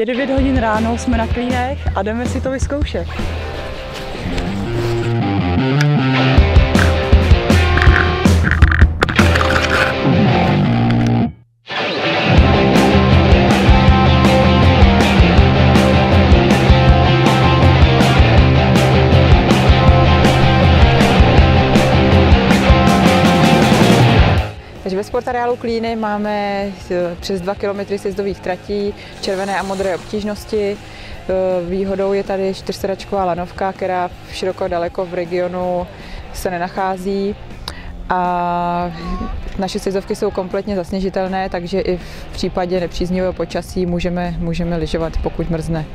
Je 9 hodin ráno, jsme na Klínech a jdeme si to vyzkoušet. Takže ve sportareálu Klíny máme přes 2 km sjezdových tratí, červené a modré obtížnosti. Výhodou je tady 4sedačková lanovka, která široko daleko v regionu se nenachází. A naše sjezdovky jsou kompletně zasněžitelné, takže i v případě nepříznivého počasí můžeme lyžovat, pokud mrzne.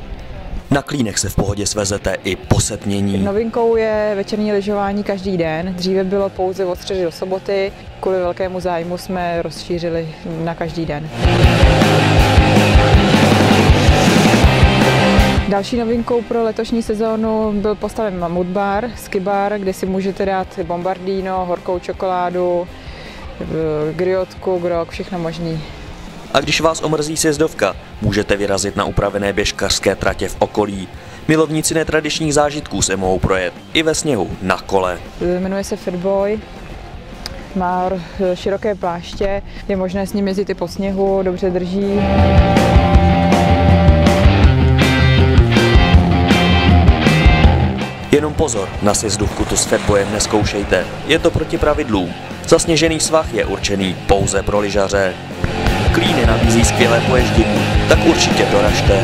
Na Klínech se v pohodě svezete i po setmění. Novinkou je večerní lyžování každý den. Dříve bylo pouze od středy do soboty. Kvůli velkému zájmu jsme rozšířili na každý den. Další novinkou pro letošní sezónu byl postaven Mamut bar, ski bar, kde si můžete dát bombardino, horkou čokoládu, griotku, grog, všechno možný. A když vás omrzí sjezdovka, můžete vyrazit na upravené běžkařské tratě v okolí. Milovníci netradičních zážitků se mohou projet i ve sněhu na kole. Jmenuje se Fatboy, má široké pláště, je možné s ním jezdit i po sněhu, dobře drží. Jenom pozor, na sjezdovku to s Fatboyem nezkoušejte, je to proti pravidlům. Zasněžený svah je určený pouze pro lyžaře. Klíny nabízí skvělé poježdění, tak určitě doražte.